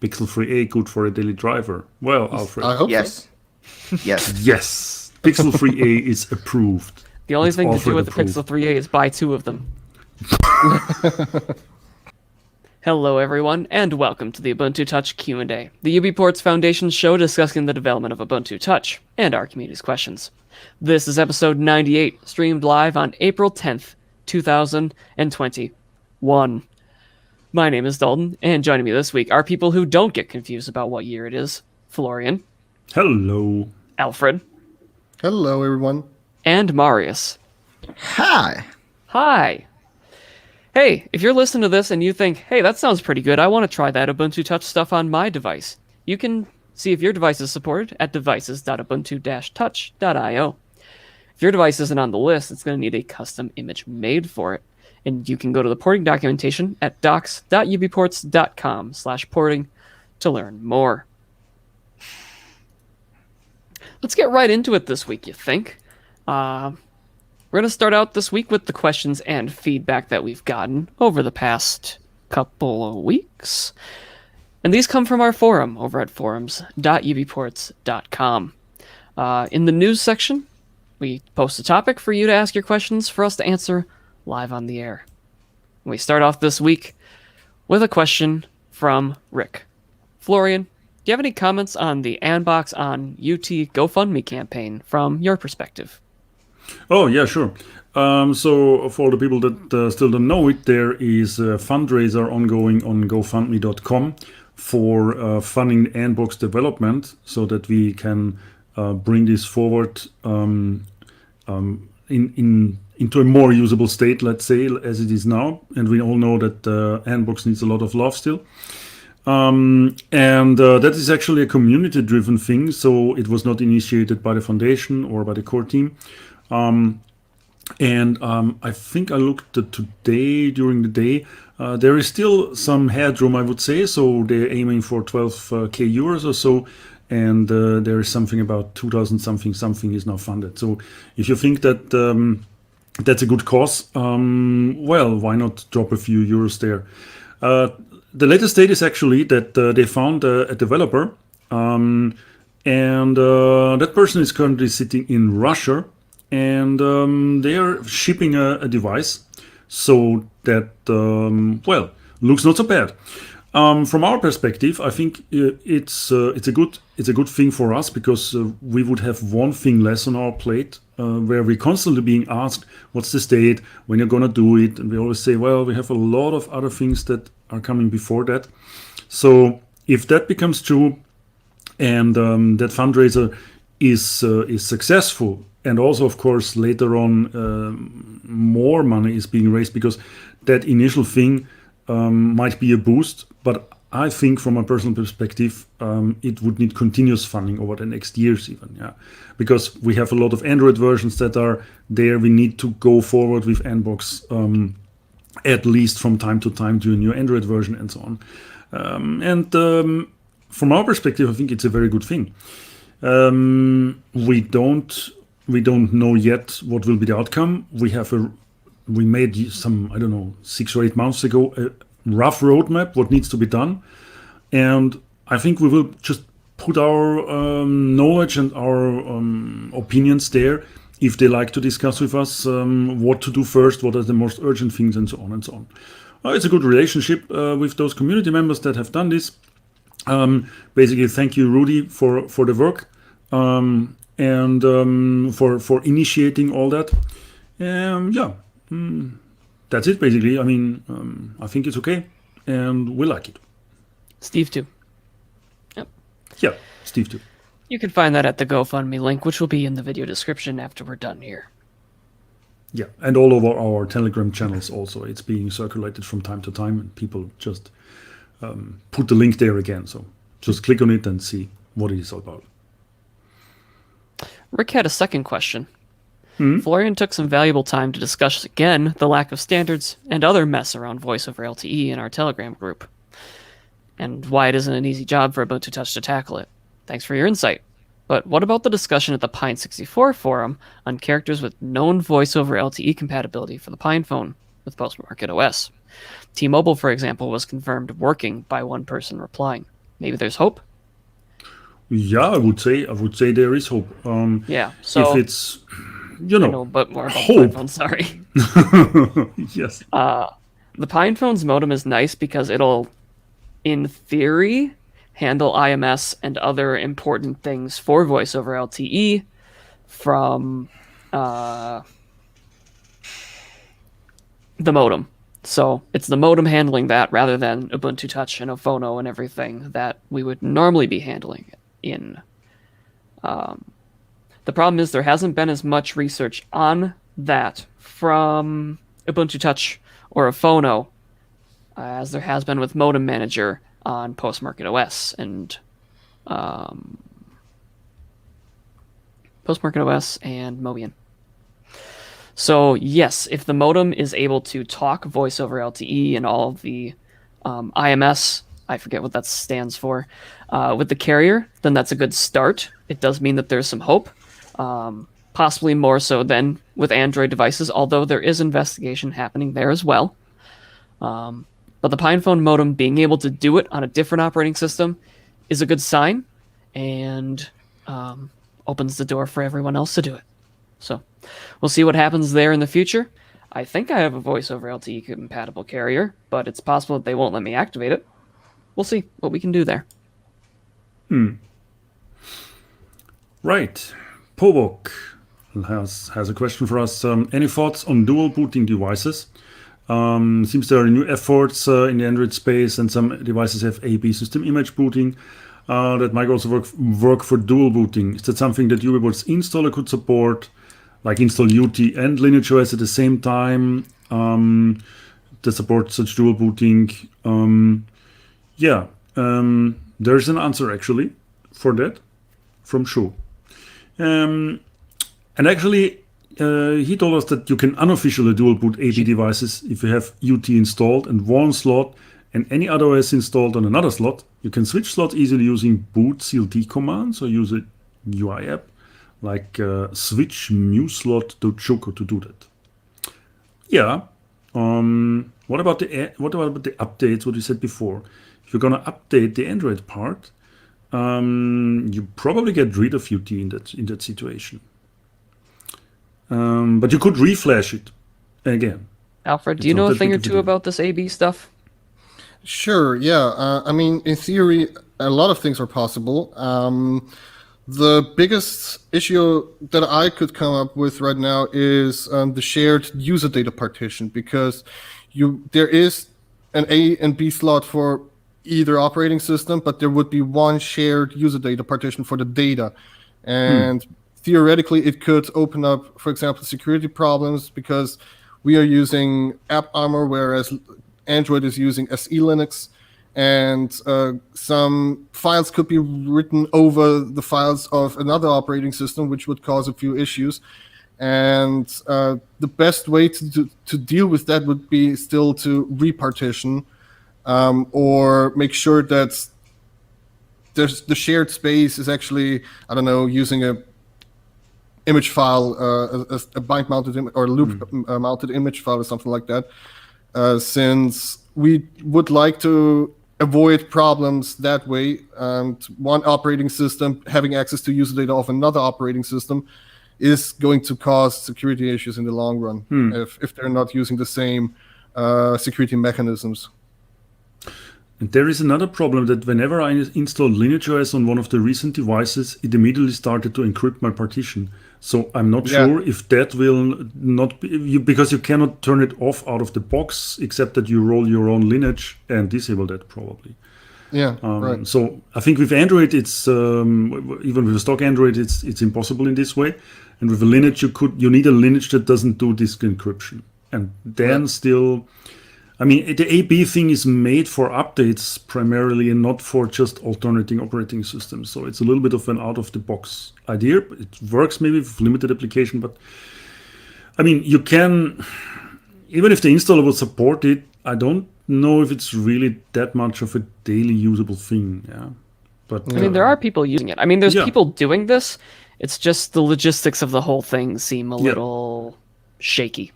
Pixel 3a good for a daily driver? Well, Alfred. I hope Yes. so. Yes. Yes. Pixel 3a is approved. The only It's thing to do Alfred with the approved. Pixel 3a is buy 2 of them. Hello, everyone, and welcome to the Ubuntu Touch Q&A, the UBports Foundation's show discussing the development of Ubuntu Touch and our community's questions. This is episode 98, streamed live on April 10th, 2021. My name is Dalton, and joining me this week are people who don't get confused about what year it is: Florian, Hello. Alfred, Hello, everyone. and Marius. Hi. Hi. Hey, if you're listening to this and you think, hey, that sounds pretty good, I want to try that Ubuntu Touch stuff on my device, you can see if your device is supported at devices.ubuntu-touch.io. If your device isn't on the list, it's going to need a custom image made for it. And you can go to the porting documentation at docs.ubports.com/porting to learn more. Let's get right into it this week, you think? We're going to start out this week with the questions and feedback that we've gotten over the past couple of weeks. And these come from our forum over at forums.ubports.com. In the news section, we post a topic for you to ask your questions for us to answer live on the air. We start off this week with a question from Rick. Florian, do you have any comments on the Anbox on UT GoFundMe campaign from your perspective? Oh, yeah, sure. So for the people that still don't know it, there is a fundraiser ongoing on GoFundMe.com for funding Anbox development so that we can bring this forward into a more usable state, let's say, as it is now. And we all know that Anbox needs a lot of love still. That is actually a community-driven thing, so it was not initiated by the foundation or by the core team. I think I looked at today during the day. There is still some headroom, I would say. So they're aiming for 12k euros or so, and there is something about 2,000 something is now funded. So if you think that that's a good cause, well, why not drop a few euros there? The latest state is actually that they found a developer, and that person is currently sitting in Russia. And they are shipping a device, so that looks not so bad. From our perspective, I think it's a good thing for us because we would have one thing less on our plate, where we're constantly being asked, "What's the state? When you're gonna do it?" And we always say, "Well, we have a lot of other things that are coming before that." So if that becomes true, and that fundraiser is successful. And also, of course, later on, more money is being raised because that initial thing might be a boost. But I think from a personal perspective, it would need continuous funding over the next years even. Yeah, because we have a lot of Android versions that are there. We need to go forward with Anbox at least from time to time to a new Android version and so on. From our perspective, I think it's a very good thing. We don't know yet what will be the outcome. We made some, I don't know, 6 or 8 months ago, a rough roadmap, what needs to be done. And I think we will just put our knowledge and our opinions there if they like to discuss with us what to do first, what are the most urgent things, and so on and so on. It's a good relationship with those community members that have done this. Basically, thank you, Rudy, for the work. And for initiating all that. That's it basically. I mean, I think it's okay, and we like it. Steve too. Yep. Yeah, Steve too. You can find that at the GoFundMe link, which will be in the video description after we're done here. Yeah, and all over our Telegram channels also. It's being circulated from time to time, and people just put the link there again. So just click on it and see what it is all about. Rick had a second question. Florian took some valuable time to discuss again the lack of standards and other mess around voice over LTE in our Telegram group, and why it isn't an easy job for Ubuntu Touch to tackle it. Thanks for your insight. But what about the discussion at the Pine64 forum on characters with known voice over LTE compatibility for the PinePhone with post-market OS? T-Mobile, for example, was confirmed working by one person replying. maybe there's hope. Yeah, I would say there is hope. Yeah. If So it's, I know a bit more about hope. PinePhone. Sorry. Yes. The PinePhone's modem is nice because it'll, in theory, handle IMS and other important things for voice over LTE from the modem. So it's the modem handling that rather than Ubuntu Touch and Ophono and everything that we would normally be handling in. The problem is there hasn't been as much research on that from Ubuntu Touch or Ophono as there has been with Modem Manager on Postmarket OS and Mobian. So yes, if the modem is able to talk voice over LTE and all of the IMS, I forget what that stands for, with the carrier, then that's a good start. It does mean that there's some hope, possibly more so than with Android devices, although there is investigation happening there as well. But the PinePhone modem being able to do it on a different operating system is a good sign and opens the door for everyone else to do it. So we'll see what happens there in the future. I think I have a voice over LTE compatible carrier, but it's possible that they won't let me activate it. We'll see what we can do there. Right. Pobok has a question for us. Any thoughts on dual booting devices? Seems there are new efforts in the Android space, and some devices have AB system image booting that might also work for dual booting. Is that something that UBports installer could support, like install UT and Lineage OS at the same time to support such dual booting? There's an answer actually for that from Shu. And actually, he told us that you can unofficially dual boot AB devices if you have UT installed in one slot and any other OS installed on another slot. You can switch slots easily using boot cld commands or use a UI app like switch mu slot to Choco to do that. Yeah. What about the updates? What we said before? If you're gonna update the Android part, you probably get rid of UT in that situation. But you could reflash it again. Alfred, do you know a thing or two about this AB stuff? Sure, yeah. I mean, in theory, a lot of things are possible. The biggest issue that I could come up with right now is the shared user data partition, because there is an A and B slot for either operating system, but there would be one shared user data partition for the data. And theoretically, it could open up, for example, security problems, because we are using AppArmor, whereas Android is using SE Linux, and some files could be written over the files of another operating system, which would cause a few issues. And the best way to deal with that would be still to repartition, or make sure that the shared space is actually, I don't know, using a image file, a bind-mounted or loop-mounted image file or something like that, since we would like to avoid problems that way. And one operating system having access to user data of another operating system is going to cause security issues in the long run if they're not using the same security mechanisms. And there is another problem, that whenever I installed Lineage OS on one of the recent devices, it immediately started to encrypt my partition. So I'm not sure if that will not be, because you cannot turn it off out of the box, except that you roll your own Lineage and disable that probably. Yeah, right. So I think with Android, it's even with a stock Android, it's impossible in this way. And with a Lineage, you need a Lineage that doesn't do disk encryption. And then still, I mean, the AB thing is made for updates primarily and not for just alternating operating systems. So it's a little bit of an out-of-the-box idea. It works maybe with limited application, but I mean, you can, even if the installer will support it, I don't know if it's really that much of a daily usable thing. Yeah, but I mean, there are people using it. I mean, there's people doing this. It's just the logistics of the whole thing seem a little shaky.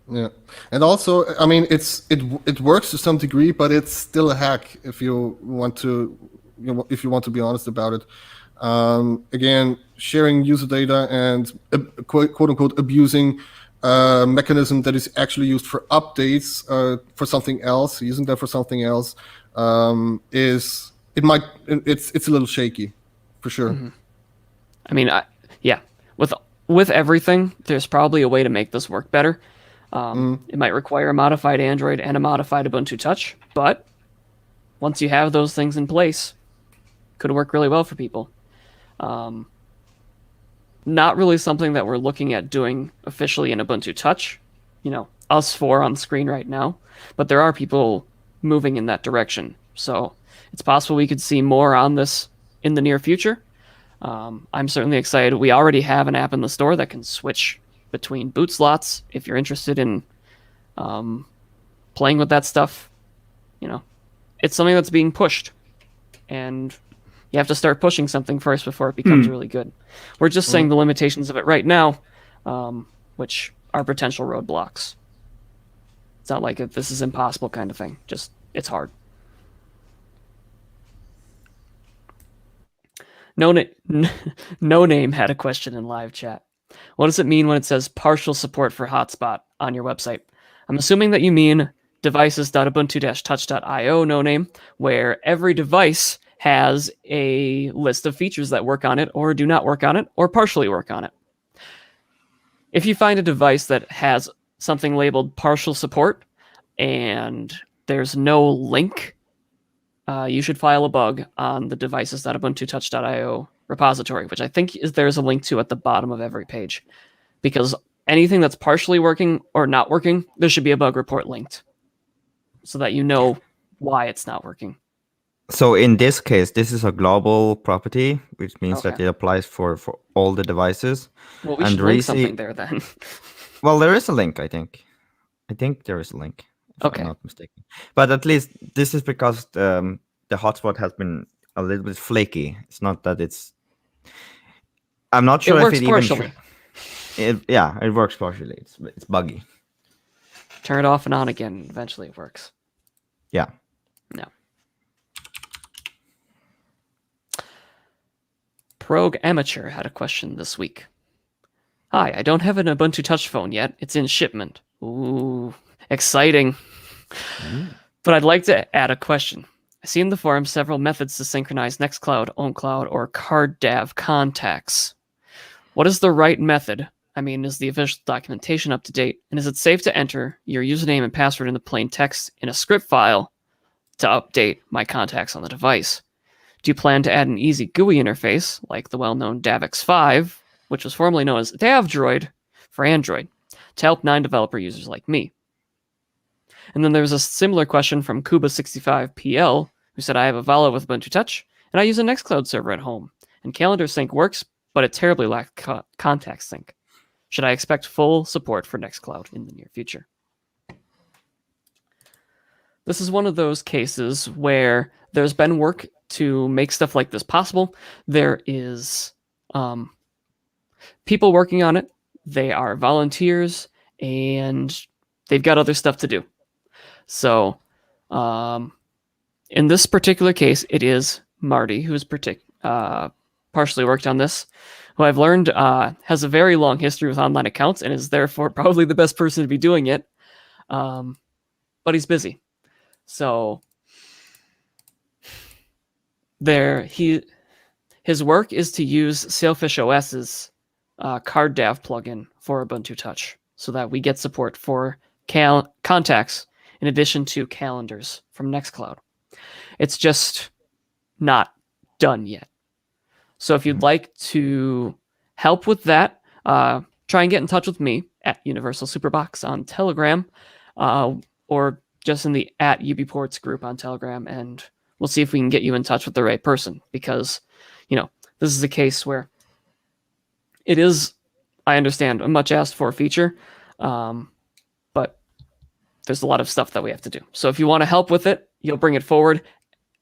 Yeah, and also, I mean, it works to some degree, but it's still a hack if you want to if you want to be honest about it. Again, sharing user data and quote unquote abusing a mechanism that is actually used for updates for something else, using that for something else, it's a little shaky, for sure. Mm-hmm. I mean, yeah, with everything, there's probably a way to make this work better. It might require a modified Android and a modified Ubuntu Touch, but once you have those things in place, could work really well for people. Not really something that we're looking at doing officially in Ubuntu Touch, us four on screen right now, but there are people moving in that direction. So it's possible we could see more on this in the near future. I'm certainly excited. We already have an app in the store that can switch between boot slots if you're interested in playing with that stuff. It's something that's being pushed, and you have to start pushing something first before it becomes really good. We're just saying the limitations of it right now, which are potential roadblocks. It's not like this is impossible kind of thing. Just, it's hard. No Name had a question in live chat. What does it mean when it says partial support for Hotspot on your website? I'm assuming that you mean devices.ubuntu-touch.io, No Name, where every device has a list of features that work on it or do not work on it or partially work on it. If you find a device that has something labeled partial support and there's no link, you should file a bug on the devices.ubuntu-touch.io repository, which I think there's a link to at the bottom of every page. Because anything that's partially working or not working, there should be a bug report linked so that you know why it's not working. So in this case, this is a global property, which means that it applies for all the devices. Well, we should link something there then. Well, there is a link, I think. I think there is a link, if I'm not mistaken. But at least this is because the hotspot has been a little bit flaky. It's not that it's... I'm not sure if it partially. It works partially. It's buggy. Turn it off and on again. Eventually it works. Yeah. No. Progue Amateur had a question this week. Hi, I don't have an Ubuntu Touch phone yet. It's in shipment. Ooh, exciting. But I'd like to add a question. I see in the forum several methods to synchronize Nextcloud, OwnCloud, or CardDAV contacts. What is the right method? I mean, is the official documentation up to date? And is it safe to enter your username and password in the plain text in a script file to update my contacts on the device? Do you plan to add an easy GUI interface, like the well-known DavX5, which was formerly known as DavDroid for Android, to help non-developer users like me? And then there's a similar question from Kuba65PL, who said, I have a Vala with Ubuntu Touch, and I use a Nextcloud server at home. And Calendar Sync works, but it terribly lacks contact sync. Should I expect full support for Nextcloud in the near future? This is one of those cases where there's been work to make stuff like this possible. There is people working on it. They are volunteers, and they've got other stuff to do. So in this particular case, it is Marty who's partially worked on this, who I've learned has a very long history with online accounts and is therefore probably the best person to be doing it. But he's busy. So his work is to use Sailfish OS's CardDAV plugin for Ubuntu Touch so that we get support for contacts in addition to calendars from Nextcloud. It's just not done yet. So if you'd like to help with that, try and get in touch with me at Universal Superbox on Telegram, or just in the @UBports group on Telegram, and we'll see if we can get you in touch with the right person, because, this is a case where it is, I understand, a much asked for feature, but there's a lot of stuff that we have to do. So if you want to help with it, you'll bring it forward.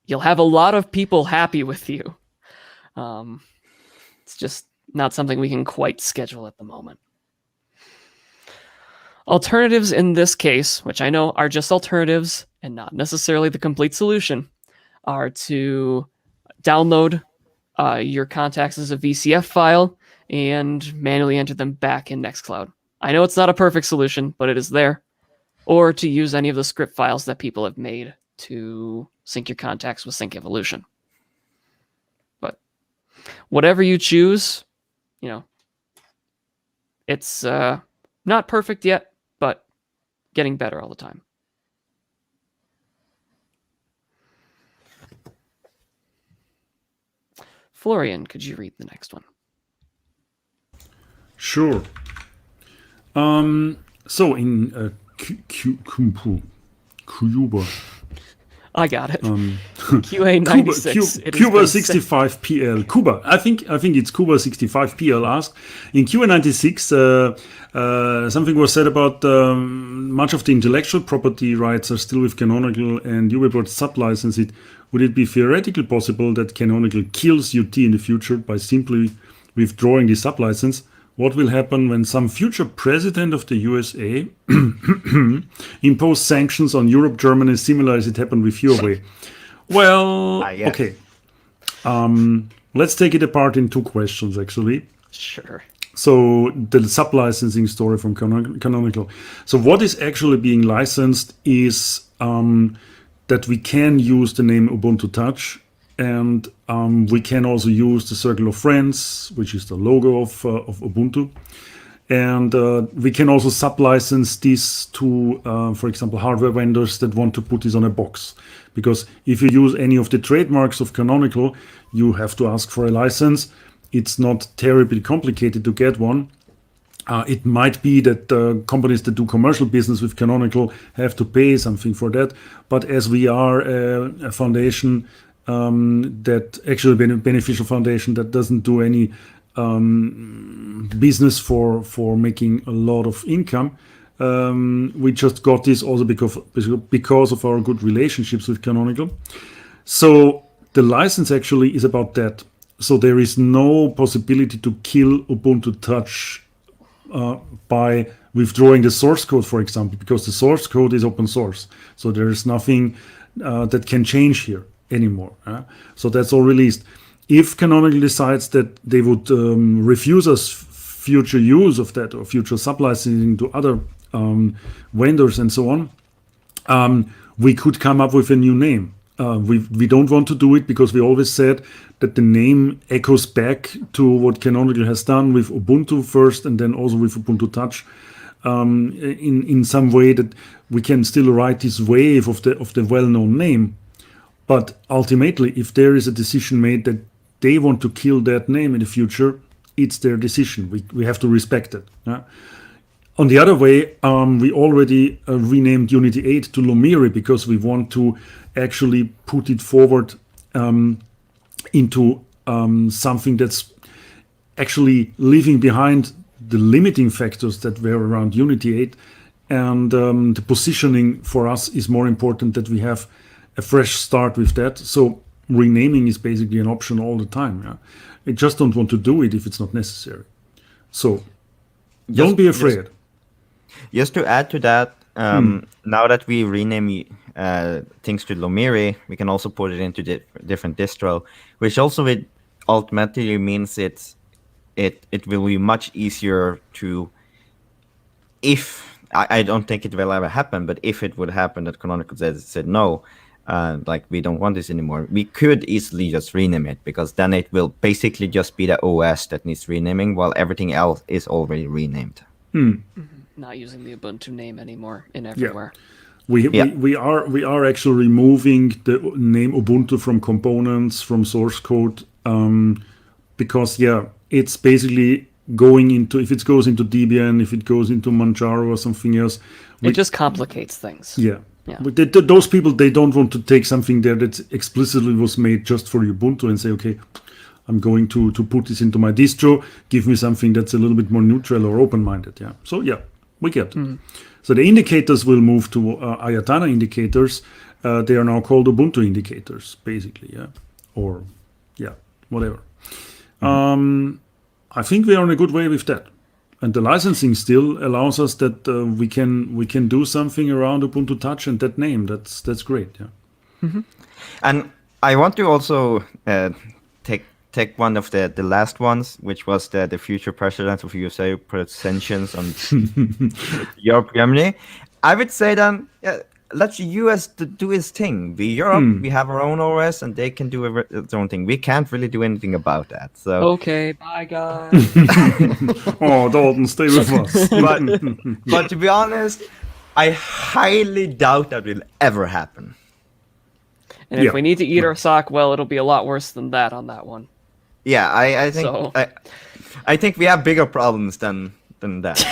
You'll have a lot of people happy with you. It's just not something we can quite schedule at the moment. Alternatives in this case, which I know are just alternatives and not necessarily the complete solution, are to download your contacts as a VCF file and manually enter them back in Nextcloud. I know it's not a perfect solution, but it is there. Or to use any of the script files that people have made to sync your contacts with Sync Evolution. But whatever you choose, it's not perfect yet, but getting better all the time. Florian, could you read the next one? Sure. So in Cuba. I got it. QA96. Cuba 65PL. Cuba. I think it's Cuba 65PL asked. In QA96, something was said about much of the intellectual property rights are still with Canonical and UBports sub-license it. Would it be theoretically possible that Canonical kills UT in the future by simply withdrawing the sub-license? What will happen when some future president of the USA impose sanctions on Europe, Germany, similar as it happened with Huawei? Well, yes. Okay. Let's take it apart in two questions, actually. Sure. So the sub-licensing story from Canonical. So what is actually being licensed is that we can use the name Ubuntu Touch, and we can also use the Circle of Friends, which is the logo of Ubuntu. And we can also sub-license this to, for example, hardware vendors that want to put this on a box. Because if you use any of the trademarks of Canonical, you have to ask for a license. It's not terribly complicated to get one. It might be that companies that do commercial business with Canonical have to pay something for that. But as we are a foundation that actually beneficial foundation that doesn't do any business for making a lot of income, we just got this also because of our good relationships with Canonical. So the license actually is about that. So there is no possibility to kill Ubuntu Touch by withdrawing the source code, for example, because the source code is open source. So there is nothing that can change here anymore. So that's all released. If Canonical decides that they would refuse us future use of that or future sub-licensing to other vendors and so on, we could come up with a new name. We don't want to do it because we always said that the name echoes back to what Canonical has done with Ubuntu first and then also with Ubuntu Touch in some way, that we can still ride this wave of the well-known name. But ultimately, if there is a decision made that they want to kill that name in the future, it's their decision. We have to respect it. On the other way, we already renamed Unity 8 to Lumiri because we want to actually put it forward into something that's actually leaving behind the limiting factors that were around Unity 8. And the positioning for us is more important, that we have a fresh start with that. So renaming is basically an option all the time. I just don't want to do it if it's not necessary. So don't be afraid. Just to add to that, now that we rename things to Lumiri, we can also put it into different distro, which also ultimately means it will be much easier to, if I don't think it will ever happen, but if it would happen that Canonical said no, like we don't want this anymore, we could easily just rename it, because then it will basically just be the OS that needs renaming while everything else is already renamed. Not using the Ubuntu name anymore in everywhere. We are actually removing the name Ubuntu from components, from source code, because it's basically going into, if it goes into Debian, if it goes into Manjaro or something else, it just complicates things. Those people, they don't want to take something there that explicitly was made just for Ubuntu and say, okay, I'm going to put this into my distro, give me something that's a little bit more neutral or open-minded. So we get it. So the indicators will move to Ayatana indicators. They are now called Ubuntu indicators, basically. Or whatever. I think we are on a good way with that. And the licensing still allows us that we can do something around Ubuntu Touch and that name. That's great. And I want to also take one of the last ones, which was the future president of USA put sanctions on Europe, Germany. I would say then, let the US do its thing. We Europe, we have our own OS, and they can do their own thing. We can't really do anything about that. So Okay, bye guys. Oh, Dalton, stay with us. but to be honest, I highly doubt that will ever happen. And if Yeah. we need to eat our sock, well, it'll be a lot worse than that on that one. Yeah, I think So- I think we have bigger problems than that.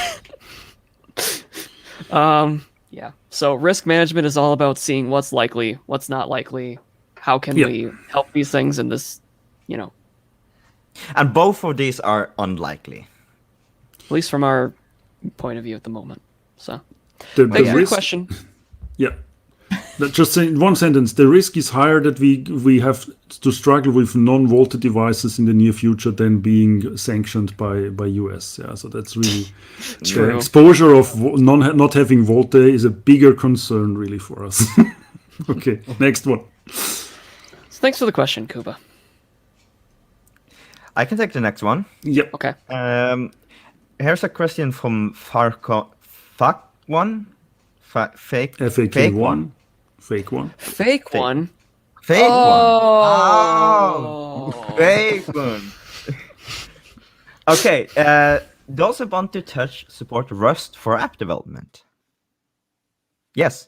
Yeah. So risk management is all about seeing what's likely, what's not likely. How can Yeah. we help these things in this, And both of these are unlikely. at least from our point of view at the moment. So The thanks for your risk, question. yeah. Just saying one sentence. The risk is higher that we have to struggle with non-VoLTE devices in the near future than being sanctioned by US. Yeah, so that's really True. the exposure of not having VoLTE is a bigger concern really for us. Okay, next one. So thanks for the question, Kuba. I can take the next one. Yep. Okay. Here's a question from Fake1. FAK one. Fake one. Fake one. Fake Oh. one. Fake one. Okay. Does Ubuntu Touch support Rust for app development? Yes.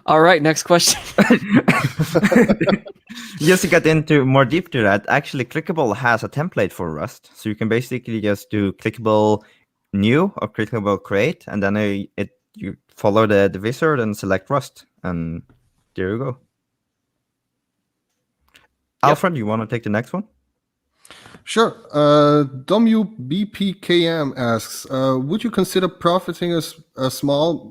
All right, next question. Just to get into more deep to that, actually Clickable has a template for Rust. So you can basically just do Clickable new or Clickable create, and then you follow the wizard and select Rust, and there you go. Alfred, you want to take the next one? Sure. WBPKM asks, would you consider promoting a small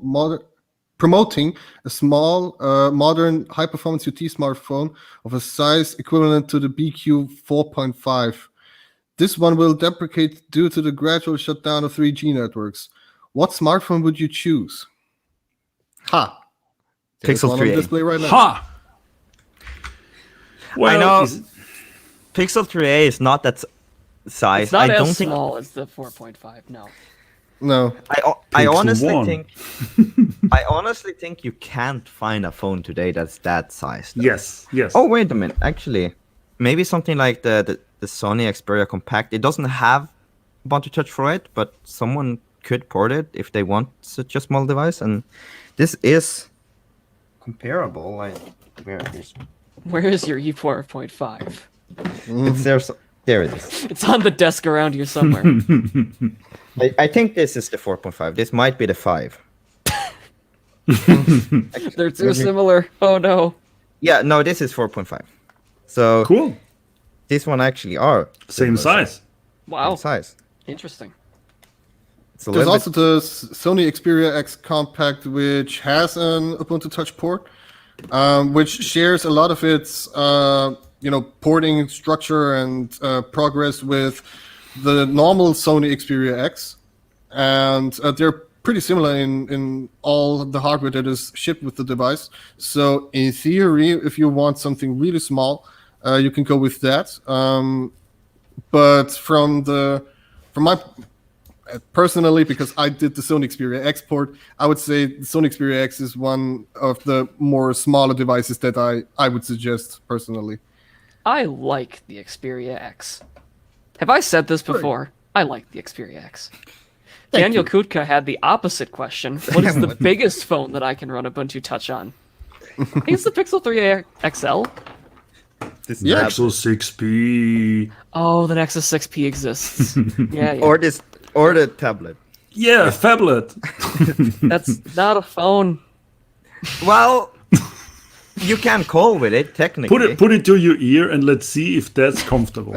modern high-performance UT smartphone of a size equivalent to the BQ 4.5? This one will deprecate due to the gradual shutdown of 3G networks. What smartphone would you choose? Ha! There's Pixel one on 3a. display right now. Ha! Well, I know is- Pixel 3a is not that size. It's not I as don't think. small as the 4.5. No. No. I Pixel honestly 1. think. I honestly think you can't find a phone today that's that size. though. Yes. Yes. Oh wait a minute. Actually, maybe something like the Sony Xperia Compact. It doesn't have Ubuntu Touch for it, but someone could port it if they want such a small device. And this is comparable. Like where is Where is your E4.5? it's there? There it is. It's on the desk around here somewhere. I think this is the 4.5. This might be the 5. They're too similar. Oh no. Yeah, no, this is 4.5. So Cool. this one actually are Same similar size. Wow. size. Interesting. It's a There's little also the Sony Xperia X Compact, which has an Ubuntu Touch port, which shares a lot of its, porting structure and progress with the normal Sony Xperia X, and they're pretty similar in all the hardware that is shipped with the device. So in theory, if you want something really small, you can go with that. But from my personally, because I did the Sony Xperia X port, I would say the Sony Xperia X is one of the more smaller devices that I would suggest personally. I like the Xperia X. Have I said this before? I like the Xperia X. Daniel Kutka had the opposite question. What is the biggest phone that I can run Ubuntu Touch on? I think it's the Pixel 3a XL. Yeah. Nexus 6P. Oh, the Nexus 6P exists. Yeah. or the tablet. Yeah, phablet. That's not a phone. Well, you can call with it technically. Put it to your ear and let's see if that's comfortable.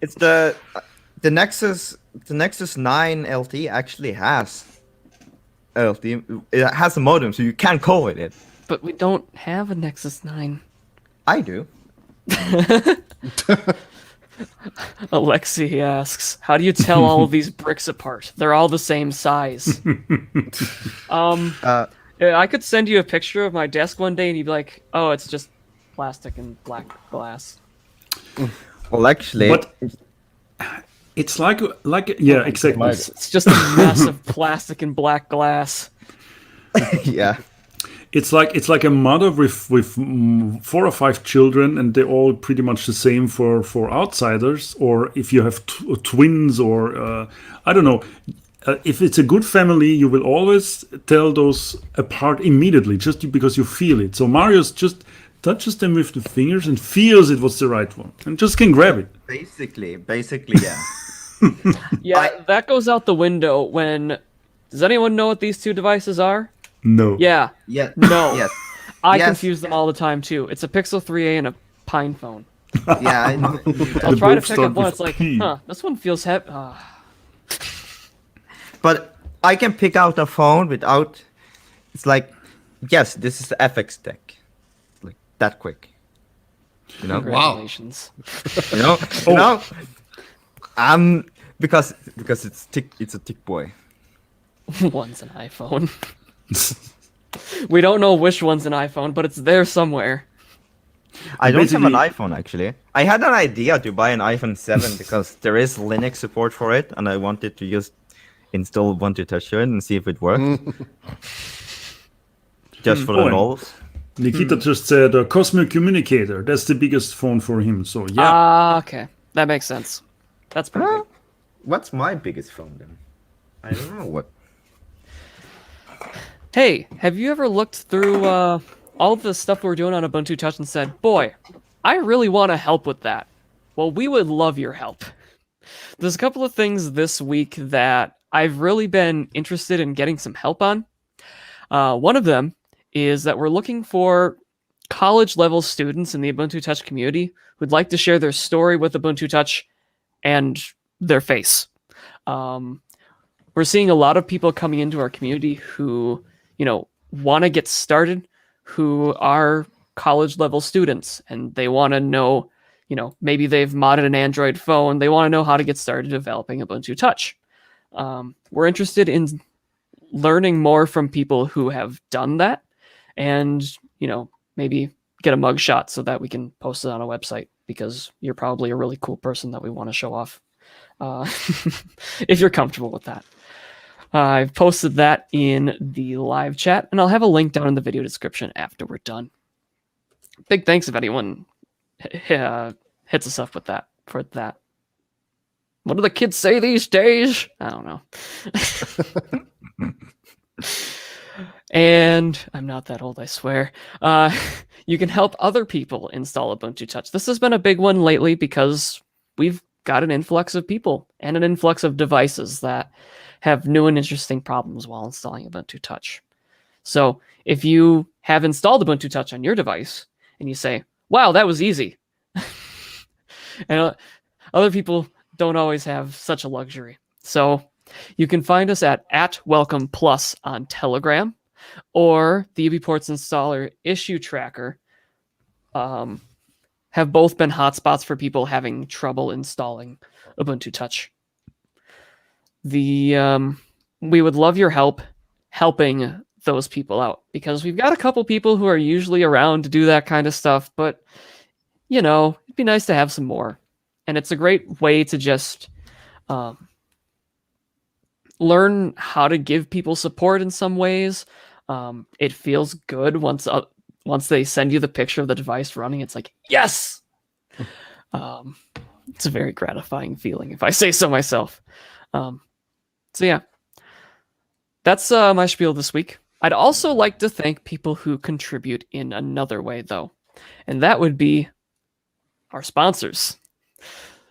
It's the Nexus 9 LT actually has LT. It has a modem, so you can call with it. But we don't have a Nexus 9. I do. Alexi asks, how do you tell all of these bricks apart? They're all the same size. I could send you a picture of my desk one day and you'd be like, oh, it's just plastic and black glass. Well, actually, But it's like yeah, exactly. It's just a mess of plastic and black glass. yeah. It's like a mother with 4 or 5 children, and they're all pretty much the same for outsiders. Or if you have twins, or I don't know. If it's a good family, you will always tell those apart immediately, just because you feel it. So Marius just touches them with the fingers and feels it was the right one, and just can grab it. Basically, yeah. Yeah, that goes out the window when... Does anyone know what these two devices are? No. Yeah. Yeah. No. Yes. I Yes. confuse them all the time, too. It's a Pixel 3a and a PinePhone. Yeah. I know. I'll try to both pick start up one. with It's like, P. this one feels heavy. But I can pick out a phone without. It's like, yes, this is the FX deck. Like that quick. You know. Congratulations. You know. You know. Because it's a tick boy. One's an iPhone. We don't know which one's an iPhone, but it's there somewhere. I don't have an Basically- iPhone actually. I had an idea to buy an iPhone 7 because there is Linux support for it, and I wanted to just install Ubuntu Touch on it and see if it worked. Just for the Oh, lols. Nikita just said Cosmic Communicator. That's the biggest phone for him. So yeah. Ah, okay. That makes sense. That's pretty good. What's my biggest phone then? I don't know what. Hey, have you ever looked through all the stuff we're doing on Ubuntu Touch and said, boy, I really want to help with that? Well, we would love your help. There's a couple of things this week that I've really been interested in getting some help on. One of them is that we're looking for college-level students in the Ubuntu Touch community who'd like to share their story with Ubuntu Touch and their face. We're seeing a lot of people coming into our community who, want to get started, who are college-level students, and they want to know, maybe they've modded an Android phone. They want to know how to get started developing Ubuntu Touch. We're interested in learning more from people who have done that, and maybe get a mugshot so that we can post it on a website, because you're probably a really cool person that we want to show off, if you're comfortable with that. I've posted that in the live chat, and I'll have a link down in the video description after we're done. Big thanks if anyone hits us up with that for that. What do the kids say these days? I don't know. And I'm not that old, I swear. You can help other people install Ubuntu Touch. This has been a big one lately because we've got an influx of people and an influx of devices that have new and interesting problems while installing Ubuntu Touch. So if you have installed Ubuntu Touch on your device and you say, wow, that was easy. And other people don't always have such a luxury. So you can find us at Welcome Plus on Telegram, or the UBports installer issue tracker. Have both been hotspots for people having trouble installing Ubuntu Touch. We would love your help helping those people out, because we've got a couple people who are usually around to do that kind of stuff, but it'd be nice to have some more. And it's a great way to just learn how to give people support in some ways. It feels good once they send you the picture of the device running. It's like, yes! It's a very gratifying feeling, if I say so myself. So yeah, that's my spiel this week. I'd also like to thank people who contribute in another way, though, and that would be our sponsors.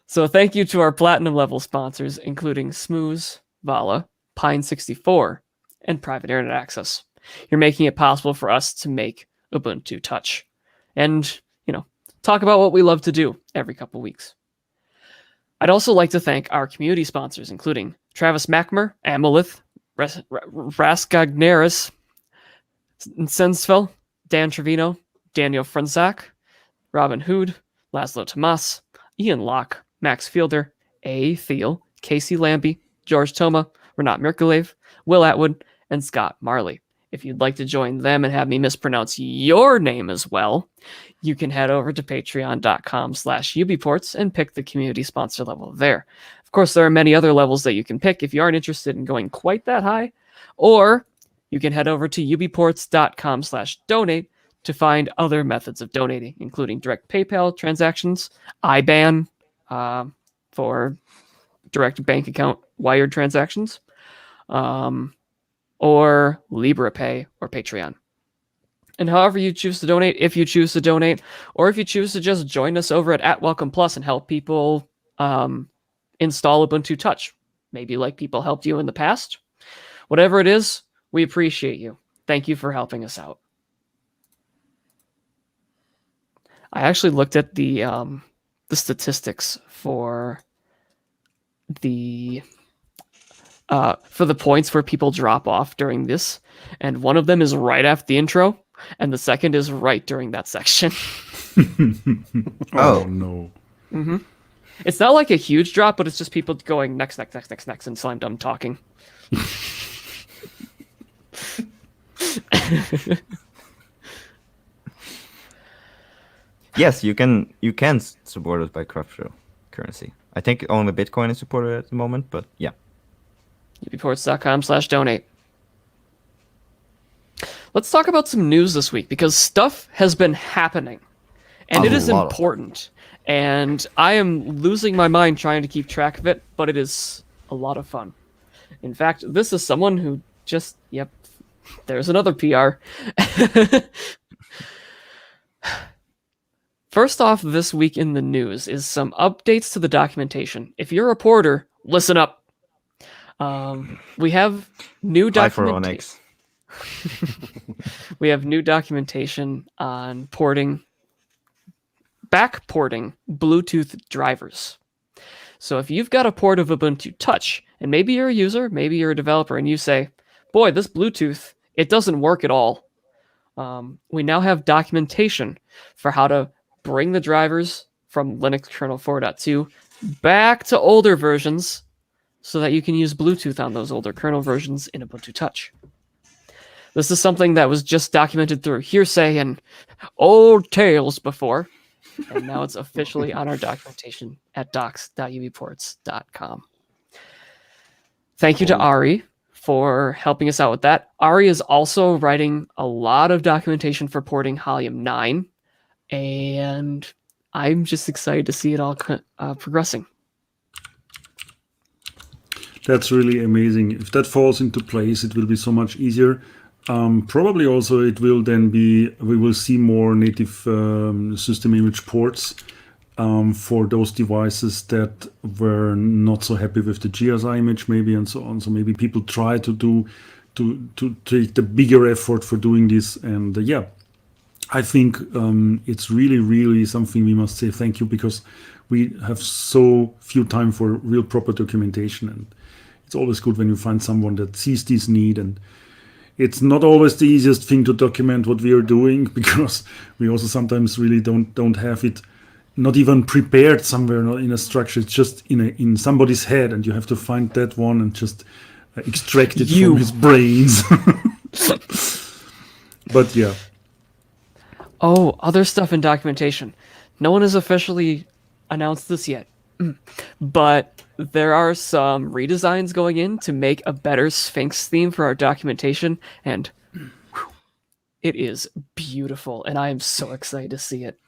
So thank you to our platinum level sponsors, including Smooze, Vala, Pine64, and Private Internet Access. You're making it possible for us to make Ubuntu Touch and, talk about what we love to do every couple weeks. I'd also like to thank our community sponsors, including Travis Mackmer, Amalith, Raskagneris, Sensfeld, Dan Trevino, Daniel Frunzak, Robin Hood, Laszlo Tomas, Ian Locke, Max Fielder, A. Thiel, Casey Lambie, George Toma, Renat Merkulev, Will Atwood, and Scott Marley. If you'd like to join them and have me mispronounce your name as well, you can head over to patreon.com/UBports and pick the community sponsor level there. Of course, there are many other levels that you can pick if you aren't interested in going quite that high, or you can head over to ubports.com/donate to find other methods of donating, including direct PayPal transactions, IBAN for direct bank account wired transactions, or LibrePay or Patreon. And however you choose to donate, if you choose to donate, or if you choose to just join us over at Welcome Plus and help people install Ubuntu Touch, maybe like people helped you in the past, whatever it is, we appreciate you. Thank you for helping us out. I actually looked at the statistics for the points where people drop off during this, and one of them is right after the intro, and the second is right during that section. Oh no. Mm-hmm. It's not like a huge drop, but it's just people going next, until I'm done talking. Yes, you can support us by cryptocurrency. I think only Bitcoin is supported at the moment, but yeah. UBports.com/donate. Let's talk about some news this week, because stuff has been happening, and it is important. And I am losing my mind trying to keep track of it, but it is a lot of fun. In fact, this is someone who just, yep, there's another PR. First off, this week in the news is some updates to the documentation. If you're a porter, listen up. We have new documentation. We have new documentation on backporting Bluetooth drivers. So if you've got a port of Ubuntu Touch, and maybe you're a user, maybe you're a developer, and you say, boy, this Bluetooth, it doesn't work at all. We now have documentation for how to bring the drivers from Linux kernel 4.2 back to older versions so that you can use Bluetooth on those older kernel versions in Ubuntu Touch. This is something that was just documented through hearsay and old tales before, and now it's officially on our documentation at docs.ubports.com. Thank you to Ari for helping us out with that. Ari is also writing a lot of documentation for porting Halium 9, and I'm just excited to see it all progressing. That's really amazing. If that falls into place, it will be so much easier. Probably also it will then be, we will see more native system image ports for those devices that were not so happy with the GSI image maybe and so on. So maybe people try to take the bigger effort for doing this. And yeah, I think it's really, really something we must say thank you, because we have so few time for real proper documentation. And it's always good when you find someone that sees this need. And it's not always the easiest thing to document what we are doing, because we also sometimes really don't have it not even prepared somewhere in a structure. It's just in somebody's head, and you have to find that one and just extract it from his brains. But yeah. Oh, other stuff in documentation. No one has officially announced this yet, but there are some redesigns going in to make a better Sphinx theme for our documentation, and it is beautiful, and I am so excited to see it.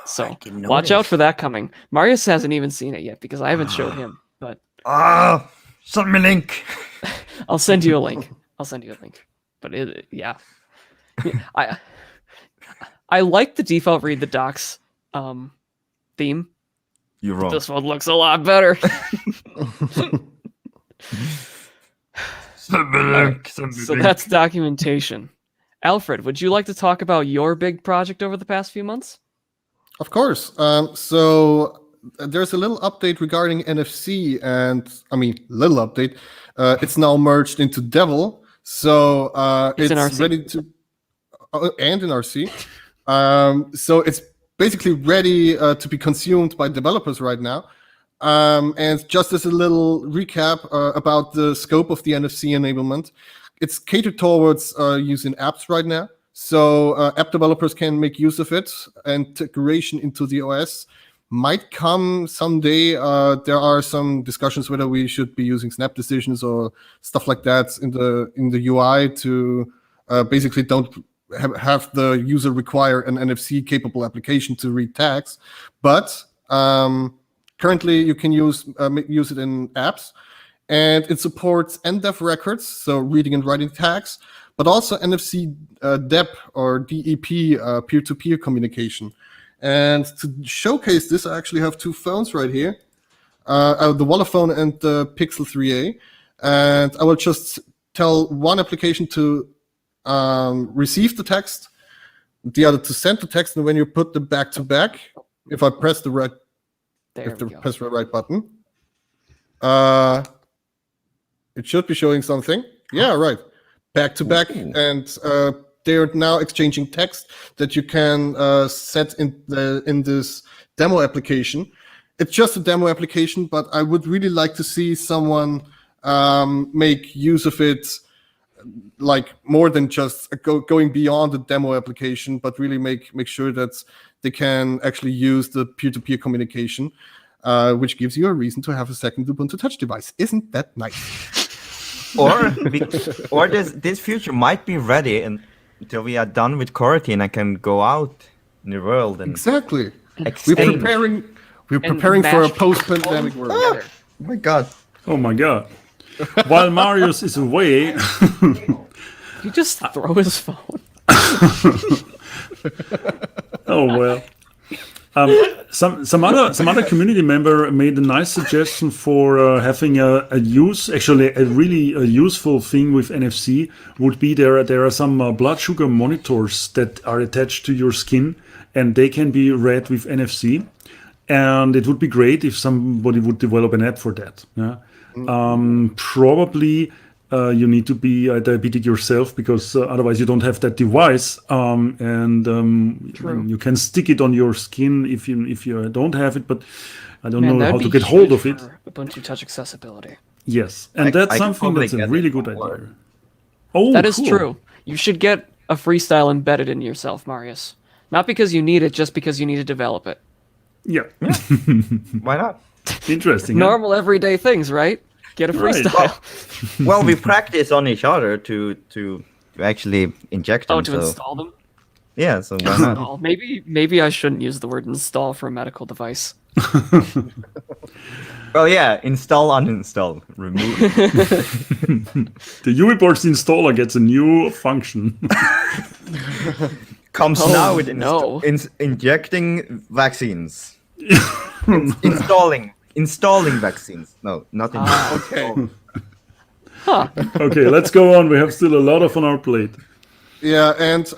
So watch out for that coming. Marius hasn't even seen it yet because I haven't showed him, but send me a link. I'll send you a link. But I like the default read the docs theme. You're wrong. This one looks a lot better. So that's documentation. Alfred, would you like to talk about your big project over the past few months? Of course. So there's a little update regarding NFC, and little update. It's now merged into Devil, so it's ready to, and in RC. So it's basically ready to be consumed by developers right now. And just as a little recap about the scope of the NFC enablement, it's catered towards using apps right now. So app developers can make use of it. Integration into the OS might come someday. There are some discussions whether we should be using snap decisions or stuff like that in the UI to basically don't have the user require an NFC capable application to read tags. But currently you can use it in apps, and it supports NDEF records, so reading and writing tags, but also NFC DEP or DEP peer-to-peer communication. And to showcase this, I actually have two phones right here, the Wallet phone and the Pixel 3a. And I will just tell one application to receive the text, the other to send the text. And when you put them back to back, if I press the right, press the right button, it should be showing something. Yeah, right. Back to back, and they're now exchanging text that you can set in this demo application. It's just a demo application, but I would really like to see someone make use of it, like more than just going beyond the demo application, but really make sure that they can actually use the peer-to-peer communication, which gives you a reason to have a second Ubuntu Touch device. Isn't that nice? or this future might be ready until we are done with quarantine. I can go out in the world and exactly. Exchange. We're preparing for a post-pandemic world. Oh my god! Oh my god! While Marius is away, you just throw his phone. Oh well. Some other community member made a nice suggestion for having a really useful thing with NFC would be there are some blood sugar monitors that are attached to your skin, and they can be read with NFC, and it would be great if somebody would develop an app for that. Yeah? Probably you need to be a diabetic yourself, because otherwise you don't have that device, and you can stick it on your skin if you don't have it, but I don't know how to get hold of it. Ubuntu Touch accessibility. Yes, and that's something that's a really good idea. Oh, that is cool. true. You should get a freestyle embedded in yourself, Marius. Not because you need it, just because you need to develop it. Yeah. Why not? Interesting. Normal everyday things, right? Get a freestyle. Well, we practice on each other to actually inject them. To install them? Yeah, so why not? Oh, maybe I shouldn't use the word install for a medical device. Well, yeah, install, uninstall, remove. The UBports installer gets a new function. Comes now with injecting vaccines. Installing vaccines. No, not Okay. Okay, let's go on. We have still a lot on our plate. Yeah, and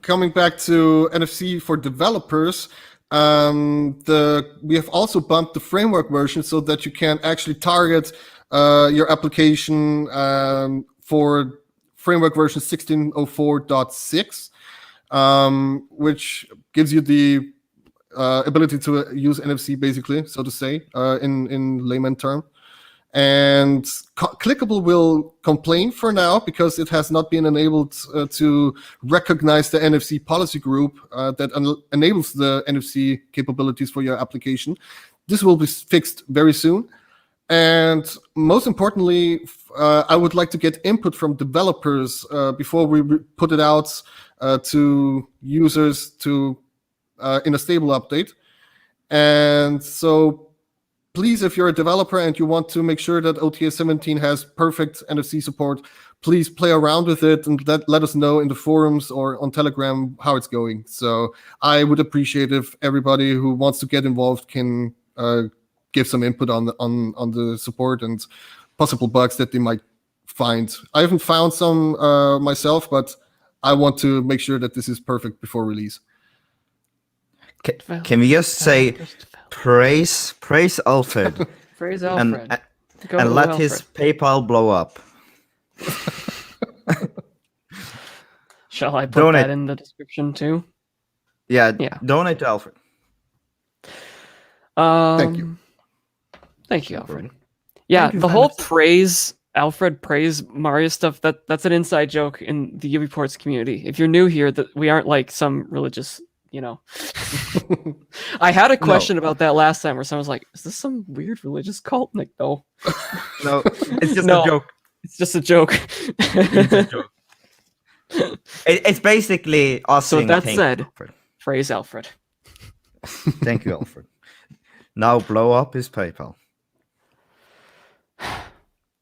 coming back to NFC for developers, we have also bumped the framework version so that you can actually target your application for framework version 1604.6, which gives you the ability to use NFC, basically, so to say, in layman term. And Clickable will complain for now because it has not been enabled to recognize the NFC policy group that enables the NFC capabilities for your application. This will be fixed very soon. And most importantly, I would like to get input from developers before we put it out to users in a stable update. And so please, if you're a developer and you want to make sure that OTA 17 has perfect NFC support, please play around with it and let us know in the forums or on Telegram how it's going. So I would appreciate if everybody who wants to get involved can give some input on the support and possible bugs that they might find. I haven't found some myself, but I want to make sure that this is perfect before release. Can we just say praise Alfred? Praise Alfred. And let his PayPal blow up. Shall I put that in the description too? Yeah. Donate to Alfred. Thank you. Thank you, Alfred. Yeah, the whole praise Alfred praise Mario stuff. That's an inside joke in the UBports community. If you're new here, that we aren't like some religious, I had a question about that last time where someone was like, "Is this some weird religious cult?" I'm like, no, no, it's just No. a joke. it's just a joke. It's a joke. It's basically us. So saying that thank said- you, Alfred. Praise Alfred. Thank you, Alfred. Now blow up his PayPal.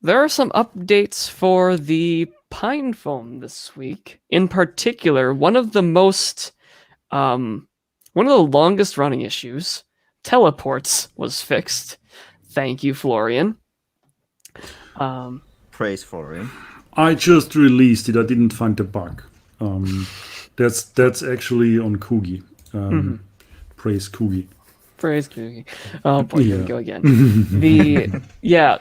There are some updates for the PinePhone this week. In particular, one of the longest running issues, teleports, was fixed. Thank you, Florian. Praise Florian. I just released it. I didn't find the bug. That's actually on Kugi. Praise Kugi. Praise Kugi. Oh boy, here we Yeah. go again.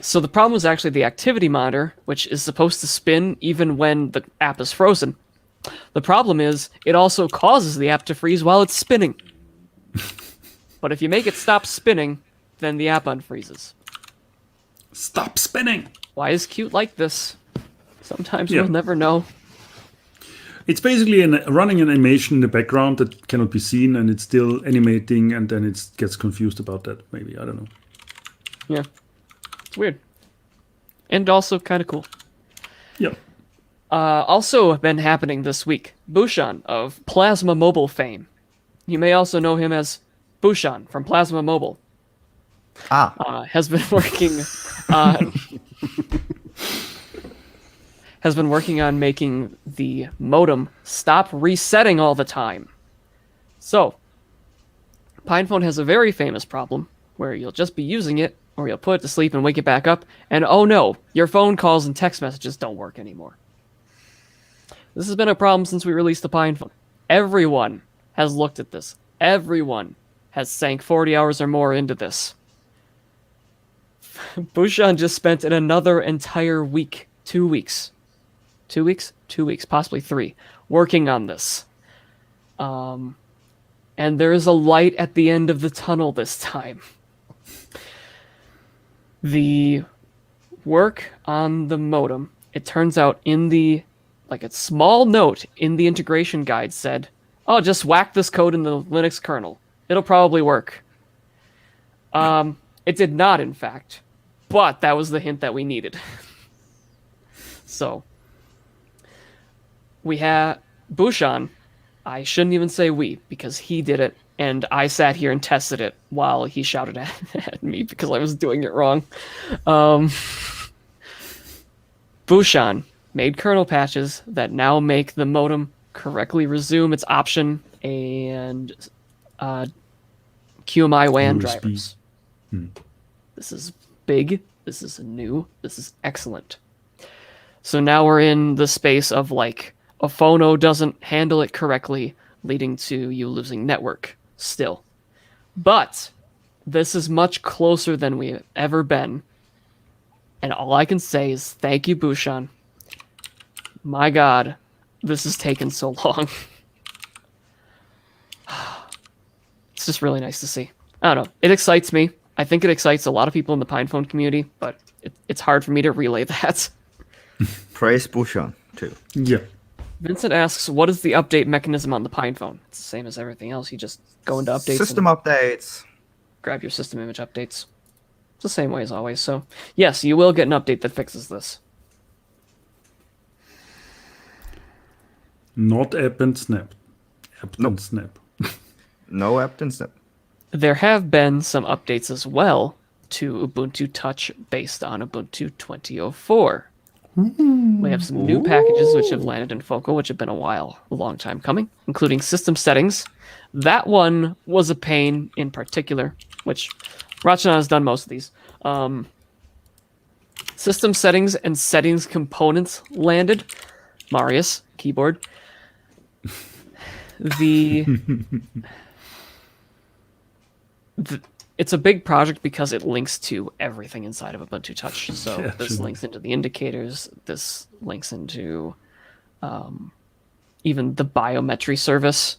So the problem was actually the activity monitor, which is supposed to spin even when the app is frozen. The problem is it also causes the app to freeze while it's spinning. But if you make it stop spinning, then the app unfreezes. Stop spinning! Why is Qt like this? Sometimes Yeah. we'll never know. It's basically running an animation in the background that cannot be seen, and it's still animating, and then it gets confused about that. Maybe, I don't know. Yeah. It's weird. And also kind of cool. Yeah. Also been happening this week. Bushan of Plasma Mobile fame. You may also know him as Bushan from Plasma Mobile. Has been working on making the modem stop resetting all the time. So, PinePhone has a very famous problem where you'll just be using it, or you'll put it to sleep and wake it back up, and oh no, your phone calls and text messages don't work anymore. This has been a problem since we released the PinePhone. Everyone has looked at this. Everyone has sank 40 hours or more into this. Bushan just spent another entire week, 2 weeks, possibly 3, working on this. And there is a light at the end of the tunnel this time. The work on the modem, it turns out a small note in the integration guide said, "Oh, just whack this code in the Linux kernel. It'll probably work." It did not, in fact, but that was the hint that we needed. So, we had Bushan. I shouldn't even say we, because he did it, and I sat here and tested it while he shouted at me because I was doing it wrong. Bushan made kernel patches that now make the modem correctly resume its option and QMI WAN USB. drivers. This is big, this is new, this is excellent. So now we're in the space of a phono doesn't handle it correctly, leading to you losing network still. But this is much closer than we've ever been. And all I can say is thank you, Bushan. My God, this has taken so long. It's just really nice to see. I don't know. It excites me. I think it excites a lot of people in the PinePhone community, but it's hard for me to relay that. Praise Bushan, too. Yeah. Vincent asks, what is the update mechanism on the PinePhone? It's the same as everything else. You just go into updates System and updates. grab your system image updates. It's the same way as always. So, yes, you will get an update that fixes this. Not app and snap. App Nope. and snap. No app and snap. There have been some updates as well to Ubuntu Touch based on Ubuntu 2004. We have some new packages which have landed in Focal, which have been a long time coming, including system settings. That one was a pain in particular, which Rachana has done most of these. System settings and settings components landed. Marius, keyboard. It's a big project because it links to everything inside of Ubuntu Touch. So Yeah, this sure. links into the indicators. This links into even the biometry service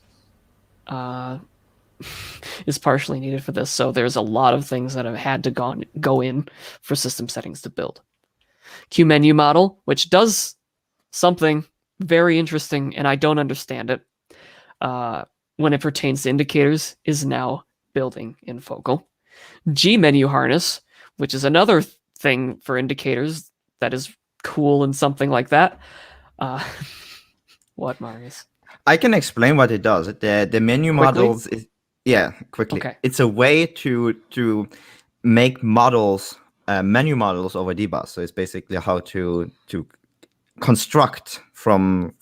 is partially needed for this. So there's a lot of things that have had to go in for system settings to build. QMenu model, which does something very interesting, and I don't understand it, when it pertains to indicators, is now building in Focal. Gmenu harness, which is another thing for indicators that is cool and something like that. What, Marius? I can explain what it does. The menu models is quickly. Okay. It's a way to make models, menu models over dbus. So it's basically how to construct from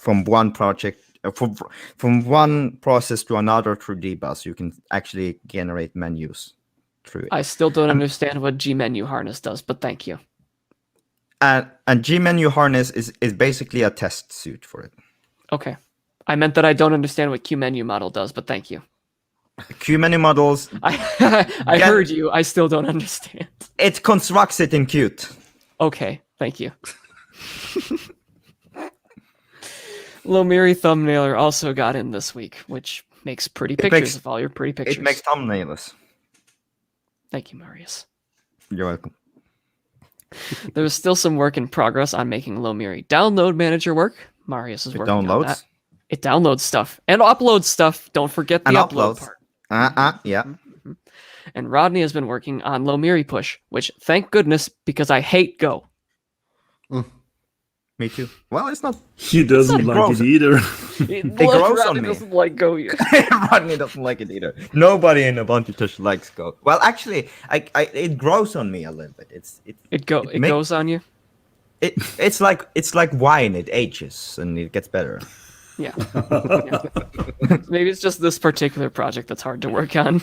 one project from one process to another through dbus. You can actually generate menus through it. I still don't understand what Gmenu harness does, but thank you. And Gmenu harness is basically a test suite for it. Okay. I meant that I don't understand what QMenu model does, but thank you. QMenu models. I heard you. I still don't understand. It constructs it in Qt. Okay, thank you. Lomiri Thumbnailer also got in this week, which makes pretty pictures of all your pretty pictures. It makes thumbnails. Thank you, Marius. You're welcome. There's still some work in progress on making Lomiri download manager work. Marius is working on that. It downloads stuff and uploads stuff. Don't forget the upload part. Yeah. Mm-hmm. And Rodney has been working on Lomiri push, which thank goodness, because I hate Go. Me too. Well, it's not. He doesn't like it either. It grows on me. Doesn't like Go either. Rodney doesn't like it either. Nobody in Ubuntu Touch likes Go. Well, actually, it grows on me a little bit. It goes on you. It's like wine. It ages and it gets better. Yeah. Maybe it's just this particular project that's hard to work on.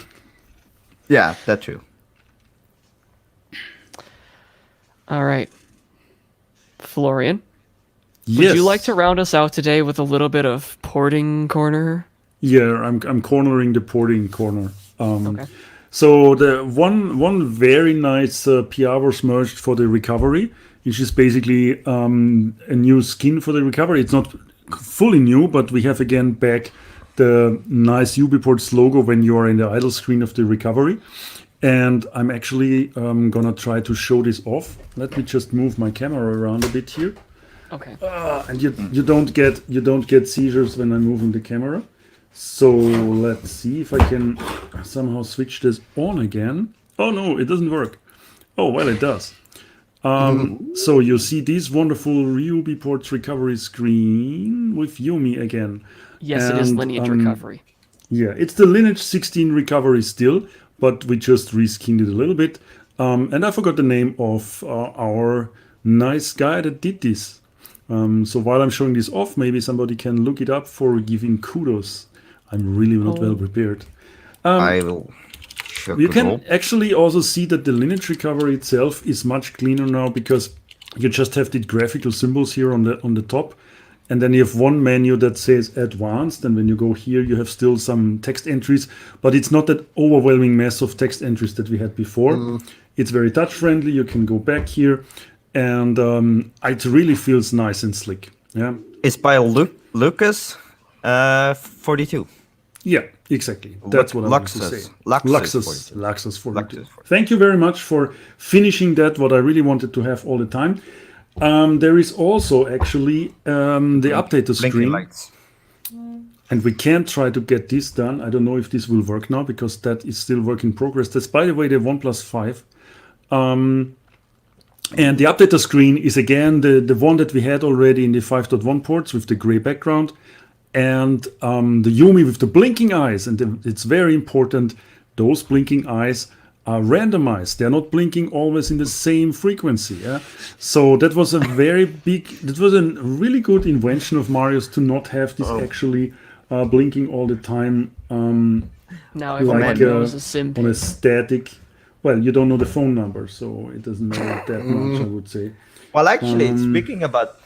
Yeah, that's true. All right. Florian, yes. Would you like to round us out today with a little bit of porting corner? Yeah, I'm cornering the porting corner. Okay. So the one very nice PR was merged for the recovery, which is basically a new skin for the recovery. It's not fully new, but we have again back the nice UBports logo when you are in the idle screen of the recovery. And I'm actually gonna try to show this off. Let me just move my camera around a bit here. Okay. And you don't get seizures when I'm moving the camera. So let's see if I can somehow switch this on again. Oh no, it doesn't work. Oh well, it does. So you see this wonderful UBports recovery screen with Yumi again. Yes, it is lineage recovery. Yeah, it's the Lineage 16 recovery still, but we just reskinned it a little bit. And I forgot the name of our nice guy that did this. So while I'm showing this off, maybe somebody can look it up for giving kudos. I'm really not well prepared. I will. You can actually also see that the lineage recovery itself is much cleaner now because you just have the graphical symbols here on the top. And then you have one menu that says advanced. And when you go here, you have still some text entries, but it's not that overwhelming mess of text entries that we had before. It's very touch friendly. You can go back here and it really feels nice and slick. Yeah. It's by Lucas 42. Yeah, exactly. That's what I want to say. Luxus 42. Thank you very much for finishing that, what I really wanted to have all the time. There is also actually the updater screen. Lights. And we can try to get this done. I don't know if this will work now because that is still work in progress. That's, by the way, the 1+5. And the updater screen is again the one that we had already in the 5.1 ports with the gray background. And the Yumi with the blinking eyes. And it's very important, those blinking eyes are randomized. They're not blinking always in the same frequency. Yeah? So that was a really good invention of Marius to not have this actually blinking all the time. Now everyone knows a SIM on a static. Well, you don't know the phone number, so it doesn't matter that much, I would say. Well, actually, speaking about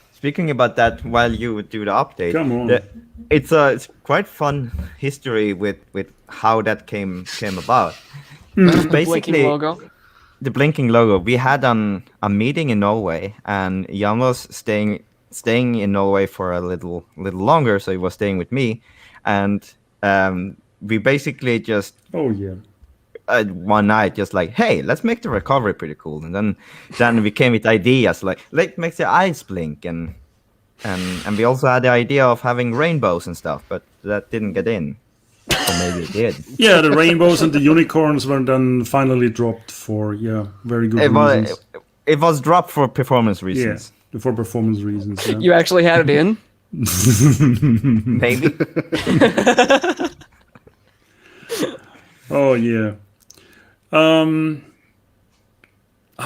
that, while you do the update, come on. It's quite fun history with how that came about. Basically, the blinking logo. We had a meeting in Norway, and Jan was staying in Norway for a little longer, so he was staying with me, and we basically just one night, just like, hey, let's make the recovery pretty cool, and then we came with ideas like, let's make the eyes blink, and we also had the idea of having rainbows and stuff, but that didn't get in. Or maybe it did. Yeah, the rainbows and the unicorns were then finally dropped for very good reasons. It was dropped for performance reasons. Yeah, for performance reasons. Yeah. You actually had it in? Maybe. Oh yeah.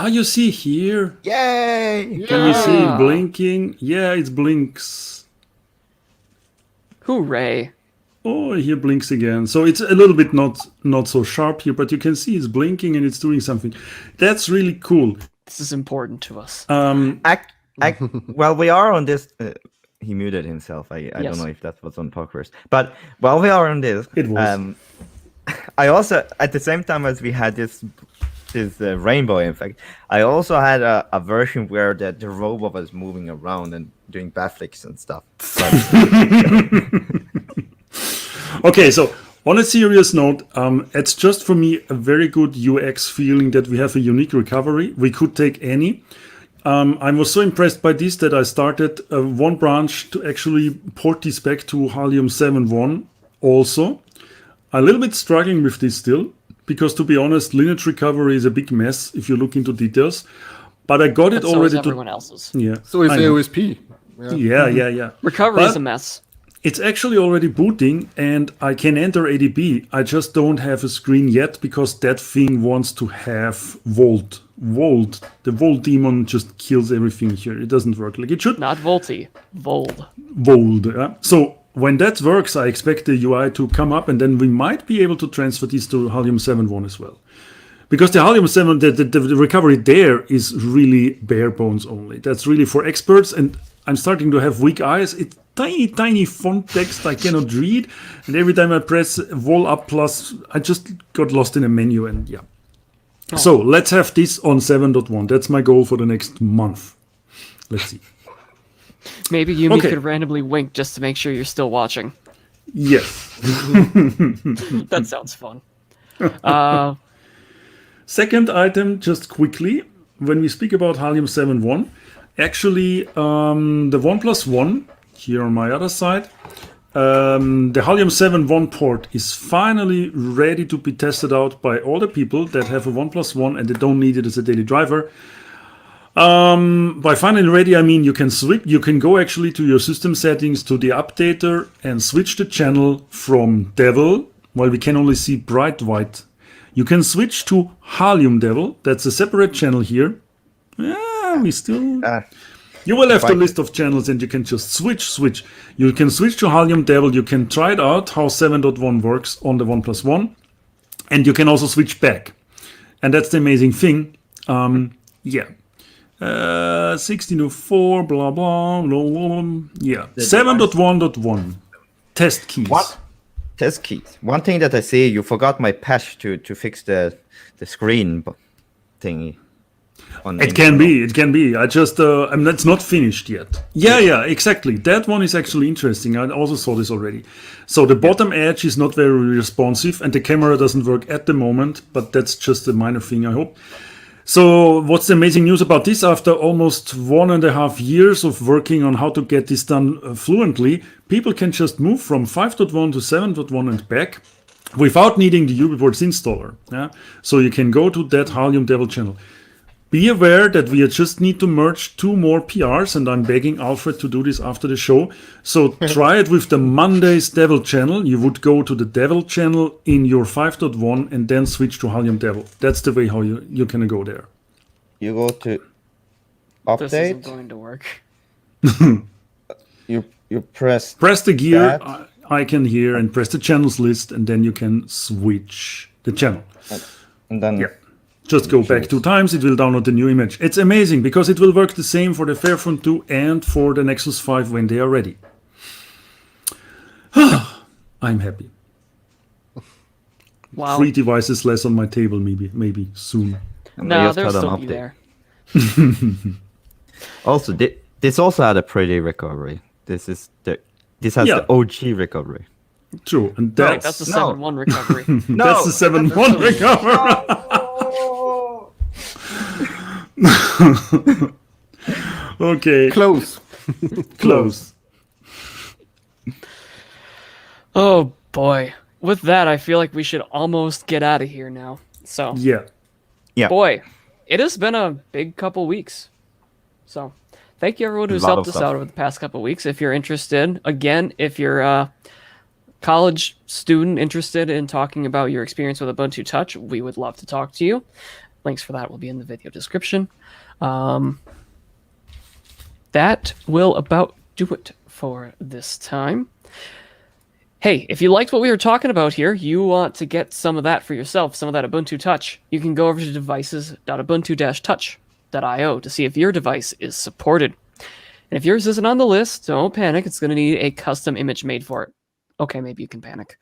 You see here? Yay! Can you see it blinking? Yeah, it blinks. Hooray. Oh, here blinks again. So it's a little bit not so sharp here, but you can see it's blinking and it's doing something. That's really cool. This is important to us. Well, we are on this. He muted himself. I Yes. don't know if that was on podcast. But while we are on this, It was. I also, at the same time as we had this rainbow effect, I also had a version where the robot was moving around and doing backflips and stuff. Okay, so on a serious note, it's just for me a very good UX feeling that we have a unique recovery. We could take any. I was so impressed by this that I started one branch to actually port this back to Halium 7.1 also. A little bit struggling with this still, because to be honest, Linux recovery is a big mess if you look into details. But I got it So is already everyone else's. Yeah. So is I know. AOSP. Yeah. Recovery is But a mess. it's actually already booting and I can enter ADB. I just don't have a screen yet because that thing wants to have Volt. The Volt daemon just kills everything here. It doesn't work like it should. Not Volti. Vold. Volt. So when that works, I expect the UI to come up and then we might be able to transfer these to Halium 7.1 as well. Because the Halium 7, the recovery there is really bare bones only. That's really for experts and I'm starting to have weak eyes. It's tiny font text I cannot read. And every time I press Vol up plus, I just got lost in a menu and yeah. Oh. So let's have this on 7.1. That's my goal for the next month. Let's see. Maybe Yumi Okay. could randomly wink just to make sure you're still watching. Yes. That sounds fun. Second item, just quickly, when we speak about Halium 7.1, actually the 1+1 here on my other side, the Halium 7.1 port is finally ready to be tested out by all the people that have a 1+1 and they don't need it as a daily driver. By finally ready, I mean you can switch. You can go actually to your system settings to the updater and switch the channel from Devil. Well, we can only see bright white. You can switch to Halium Devil. That's a separate channel here. We still. You will have the list of channels and you can just switch. You can switch to Halium Devil. You can try it out how 7.1 works on the 1+1. And you can also switch back. And that's the amazing thing. 1604, blah, blah, blah. Yeah. 7.1.1. Test keys. What? Test keys. One thing that I see, you forgot my patch to fix the screen thingy. It can be. I just, I mean, that's not finished yet. Yeah, exactly. That one is actually interesting. I also saw this already. So the bottom edge is not very responsive and the camera doesn't work at the moment, but that's just a minor thing, I hope. So what's the amazing news about this? After almost 1.5 years of working on how to get this done fluently, people can just move from 5.1 to 7.1 and back without needing the UBports installer. Yeah? So you can go to that Halium Devil channel. Be aware that we just need to merge 2 more PRs, and I'm begging Alfred to do this after the show. So try it with the Monday's Devil channel. You would go to the Devil channel in your 5.1 and then switch to Halium Devil. That's the way how you can go there. You go to This isn't update. going to work. You press Press the gear that. icon here and press the channels list, and then you can switch the channel. and then Yeah. Just go back 2 times, it will download the new image. It's amazing because it will work the same for the Fairphone 2 and for the Nexus 5 when they are ready. I'm happy. Wow. 3 devices less on my table, maybe soon. and No, just they'll had an still be update. there. Also, this also had a pretty recovery. This has Yeah. the OG recovery. True, and Right, that's that's the 7.1 recovery. No, that's the 7.1 recovery. Okay, Close. close. Oh boy. With that, I feel like we should almost get out of here now. So, Yeah. boy, it has been a big couple weeks. So, thank you everyone who's lot helped of us stuff. out over the past couple weeks. If you're interested, again, if you're a college student interested in talking about your experience with Ubuntu Touch, we would love to talk to you. Links for that will be in the video description. That will about do it for this time. Hey, if you liked what we were talking about here, you want to get some of that for yourself, some of that Ubuntu Touch, you can go over to devices.ubuntu-touch.io to see if your device is supported. And if yours isn't on the list, don't panic. It's going to need a custom image made for it. Okay, maybe you can panic.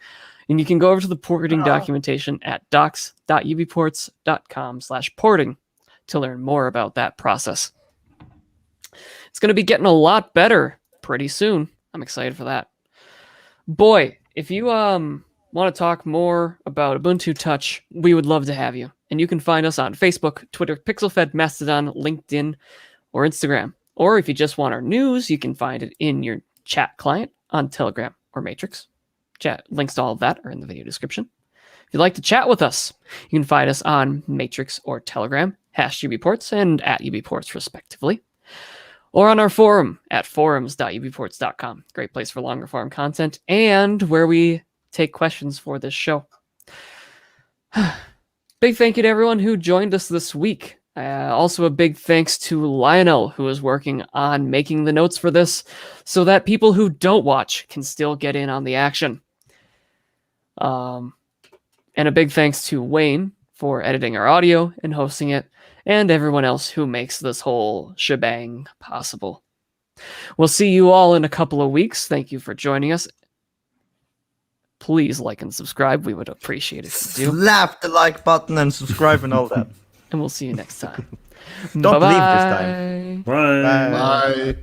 And you can go over to the porting documentation at docs.ubports.com/porting to learn more about that process. It's going to be getting a lot better pretty soon. I'm excited for that. Boy, if you want to talk more about Ubuntu Touch, we would love to have you. And you can find us on Facebook, Twitter, PixelFed, Mastodon, LinkedIn, or Instagram. Or if you just want our news, you can find it in your chat client on Telegram or Matrix. Chat links to all of that are in the video description. If you'd like to chat with us, you can find us on Matrix or Telegram, #UBports and @UBports respectively. Or on our forum at forums.ubports.com. Great place for longer form content and where we take questions for this show. Big thank you to everyone who joined us this week. Also a big thanks to Lionel, who is working on making the notes for this so that people who don't watch can still get in on the action. And a big thanks to Wayne for editing our audio and hosting it, and everyone else who makes this whole shebang possible. We'll see you all in a couple of weeks. Thank you for joining us. Please like and subscribe. We would appreciate it if you do. Slap the like button and subscribe and all that. And we'll see you next time. Don't leave this Bye-bye. time. Bye. Bye.